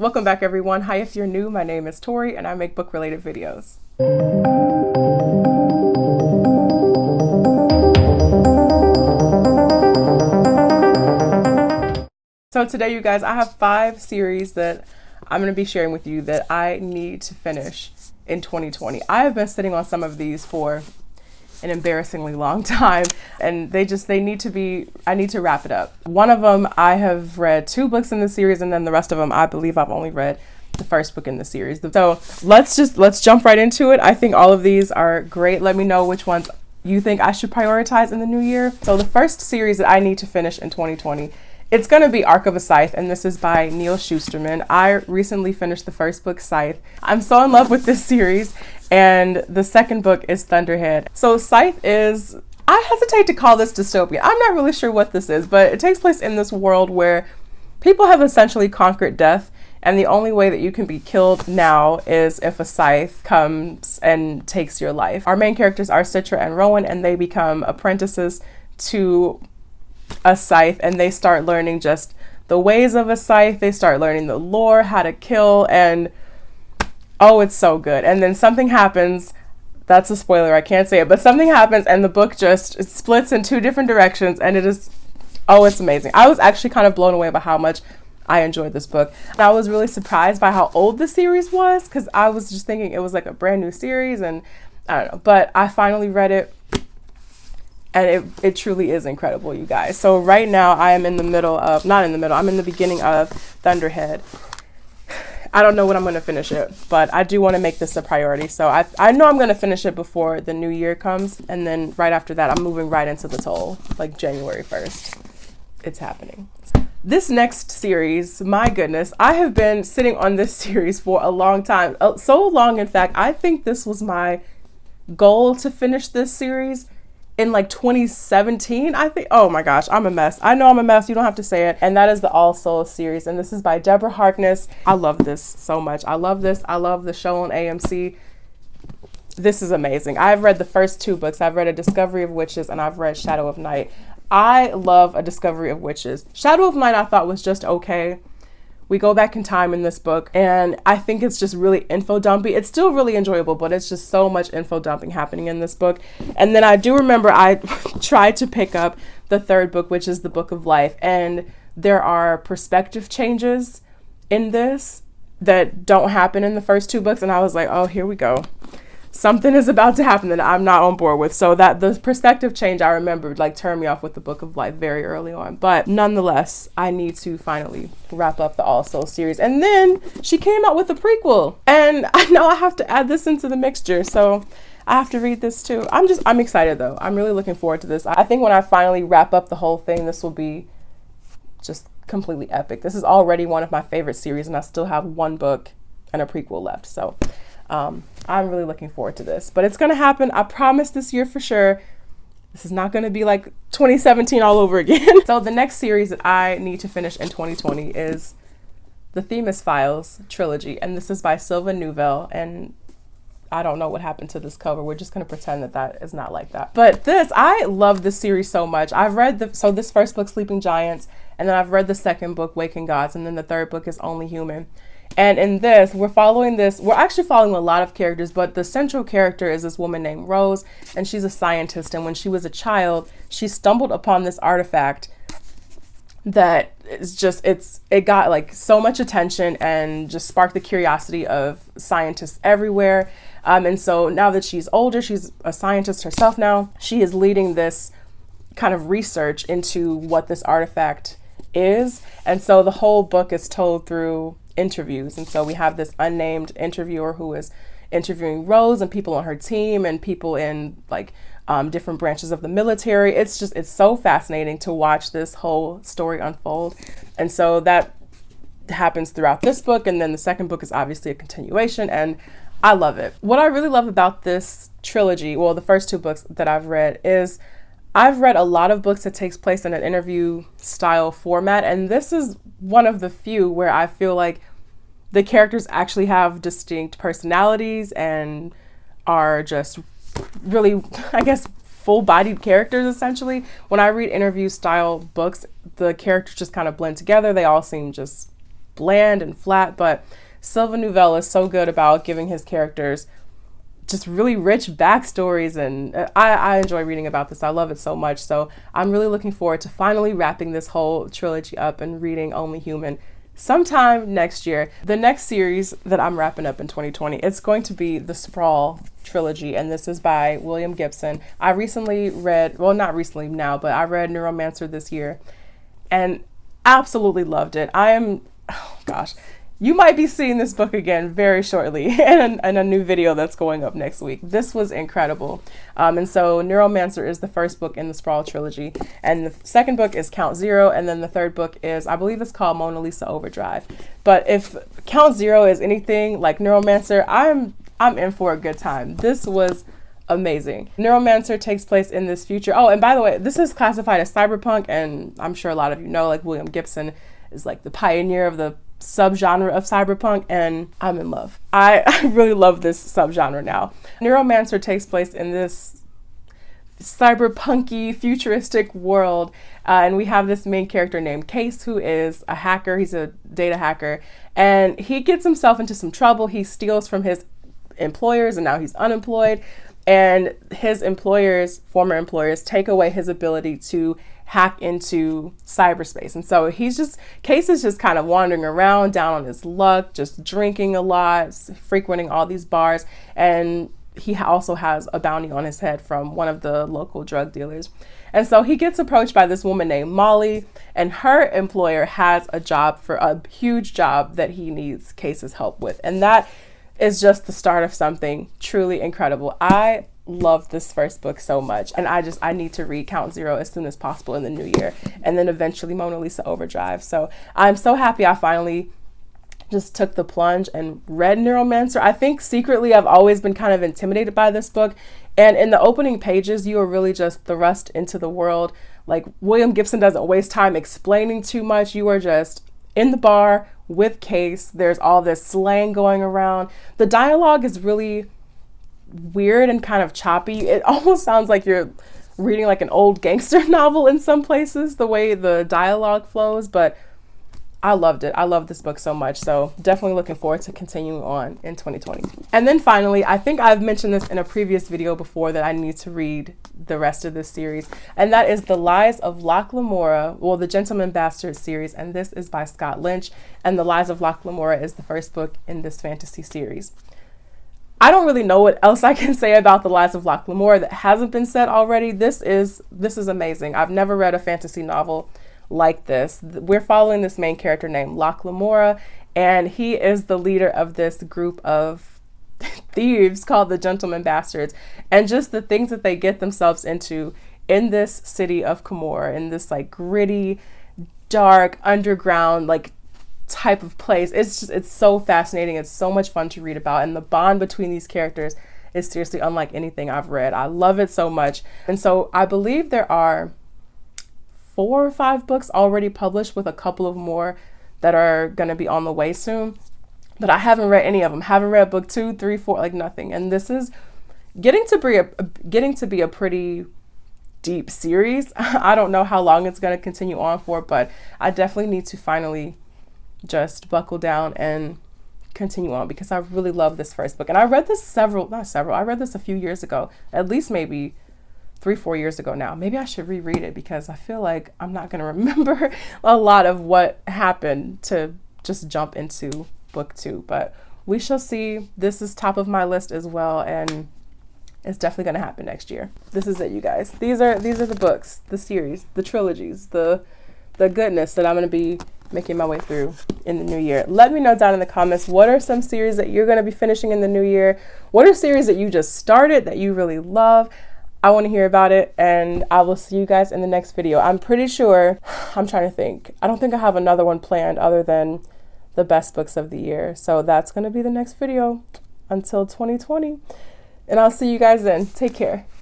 Welcome back, everyone. Hi, if you're new, my name is Tori and I make book-related videos. So today, you guys, I have 5 series that I'm going to be sharing with you that I need to finish in 2020. I have been sitting on some of these for an embarrassingly long time, and I need to wrap it up. One of them, I have read 2 books in the series, and then the rest of them, I believe I've only read the first book in the series. So let's jump right into it. I think all of these are great. Let me know which ones you think I should prioritize in the new year. So the first series that I need to finish in 2020, it's going to be Arc of a Scythe, and this is by Neil Shusterman. I recently finished the first book, Scythe. I'm so in love with this series, and the second book is Thunderhead. So Scythe is, I hesitate to call this dystopian. I'm not really sure what this is, but it takes place in this world where people have essentially conquered death, and the only way that you can be killed now is if a scythe comes and takes your life. Our main characters are Citra and Rowan, and they become apprentices to a scythe, and they start learning just the ways of a scythe. They start learning the lore, how to kill, and oh, it's so good. And then something happens. That's a spoiler, I can't say it, but something happens and the book just splits in 2 different directions, and it's amazing. I was actually kind of blown away by how much I enjoyed this book. And I was really surprised by how old the series was, because I was just thinking it was like a brand new series, and I don't know, but I finally read it. And it truly is incredible, you guys. So right now I am I'm in the beginning of Thunderhead. I don't know when I'm going to finish it, but I do want to make this a priority. So I know I'm going to finish it before the new year comes. And then right after that, I'm moving right into the toll, like January 1st. It's happening. This next series, my goodness, I have been sitting on this series for a long time. So long, in fact, I think this was my goal to finish this series in like 2017, I think. Oh my gosh, I'm a mess. I know I'm a mess. You don't have to say it. And that is the All Souls series. And this is by Deborah Harkness. I love this so much. I love this. I love the show on AMC. This is amazing. I've read the first 2 books. I've read A Discovery of Witches, and I've read Shadow of Night. I love A Discovery of Witches. Shadow of Night I thought was just okay. We go back in time in this book, and I think it's just really info dumpy. It's still really enjoyable, but it's just so much info dumping happening in this book. And then I do remember I tried to pick up the 3rd book, which is the Book of Life, and there are perspective changes in this that don't happen in the first 2 books, and I was like, oh, here we go. Something is about to happen that I'm not on board with. So that the perspective change, I remember, like, turned me off with the Book of Life very early on. But nonetheless, I need to finally wrap up the All Souls series. And then she came out with a prequel, and I know I have to add this into the mixture. So I have to read this too. I'm excited though. I'm really looking forward to this. I think when I finally wrap up the whole thing, this will be just completely epic. This is already one of my favorite series, and I still have 1 book and a prequel left. So I'm really looking forward to this, but it's going to happen. I promise, this year for sure. This is not going to be like 2017 all over again. So the next series that I need to finish in 2020 is the Themis Files trilogy. And this is by Sylvain Neuvel. And I don't know what happened to this cover. We're just going to pretend that is not like that. But I love this series so much. I've read this first book, Sleeping Giants, and then I've read the second book, Waking Gods, and then the 3rd book is Only Human. And in this, we're actually following a lot of characters, but the central character is this woman named Rose, and she's a scientist. And when she was a child, she stumbled upon this artifact that it got like so much attention and just sparked the curiosity of scientists everywhere. And so now that she's older, she's a scientist herself now, she is leading this kind of research into what this artifact is. And so the whole book is told through interviews. And so we have this unnamed interviewer who is interviewing Rose and people on her team and people in like different branches of the military. It's so fascinating to watch this whole story unfold. And so that happens throughout this book. And then the second book is obviously a continuation, and I love it. What I really love about this trilogy, well, the first 2 books that I've read, is I've read a lot of books that takes place in an interview style format, and this is one of the few where I feel like the characters actually have distinct personalities and are just really, I guess, full-bodied characters, essentially. When I read interview style books, the characters just kind of blend together. They all seem just bland and flat, but Sylvain Neuvel is so good about giving his characters just really rich backstories, and I enjoy reading about this. I love it so much. So I'm really looking forward to finally wrapping this whole trilogy up and reading Only Human sometime next year. The next series that I'm wrapping up in 2020, it's going to be the Sprawl Trilogy, and this is by William Gibson. I recently read, well, not recently now, but I read Neuromancer this year and absolutely loved it. Oh gosh, you might be seeing this book again very shortly in a new video that's going up next week. This was incredible. And so Neuromancer is the first book in the Sprawl Trilogy. And the second book is Count Zero. And then the third book is, I believe it's called Mona Lisa Overdrive. But if Count Zero is anything like Neuromancer, I'm in for a good time. This was amazing. Neuromancer takes place in this future. Oh, and by the way, this is classified as cyberpunk. And I'm sure a lot of you know, like, William Gibson is like the pioneer of the subgenre of cyberpunk, and I'm in love. I really love this subgenre now. Neuromancer takes place in this cyberpunky futuristic world, and we have this main character named Case, who is a hacker. He's a data hacker, and he gets himself into some trouble. He steals from his employers, and now he's unemployed, and his former employers take away his ability to hack into cyberspace. And so Case is just kind of wandering around down on his luck, just drinking a lot, frequenting all these bars. And he also has a bounty on his head from one of the local drug dealers. And so he gets approached by this woman named Molly, and her employer has a huge job that he needs Case's help with. And that is just the start of something truly incredible. I love this first book so much, and I need to read Count Zero as soon as possible in the new year, and then eventually Mona Lisa Overdrive. So I'm so happy I finally just took the plunge and read Neuromancer. I think secretly I've always been kind of intimidated by this book, and in the opening pages you are really just thrust into the world. Like, William Gibson doesn't waste time explaining too much. You are just in the bar with Case. There's all this slang going around. The dialogue is really weird and kind of choppy. It almost sounds like you're reading like an old gangster novel in some places, the way the dialogue flows, but I loved it. I love this book so much. So definitely looking forward to continuing on in 2020. And then finally, I think I've mentioned this in a previous video before, that I need to read the rest of this series, and that is The Lies of Locke Lamora, well, the Gentleman Bastard series, and this is by Scott Lynch, and The Lies of Locke Lamora is the first book in this fantasy series. I don't really know what else I can say about The Lies of Locke Lamora that hasn't been said already. This is amazing. I've never read a fantasy novel like this. We're following this main character named Locke Lamora, and he is the leader of this group of thieves called the Gentleman Bastards, and just the things that they get themselves into in this city of Comore, in this like gritty, dark, underground, like type of place. It's so fascinating. It's so much fun to read about, and the bond between these characters is seriously unlike anything I've read. I love it so much. And so I believe there are 4 or 5 books already published, with a couple of more that are going to be on the way soon, but I haven't read any of them. Haven't read book 2, 3, 4, like nothing. And this is getting to be a pretty deep series. I don't know how long it's going to continue on for, but I definitely need to finally just buckle down and continue on, because I really love this first book. And I read this I read this a few years ago, at least maybe 3-4 years ago now. Maybe I should reread it, because I feel like I'm not going to remember a lot of what happened to just jump into book 2, but we shall see. This is top of my list as well, and it's definitely going to happen next year. This is it, you guys. These are the books, the series, the trilogies, the goodness that I'm going to be making my way through in the new year. Let me know down in the comments, what are some series that you're going to be finishing in the new year? What are series that you just started that you really love? I want to hear about it, and I will see you guys in the next video. I'm pretty sure, I'm trying to think, I don't think I have another one planned other than the best books of the year. So that's going to be the next video until 2020. And I'll see you guys then. Take care.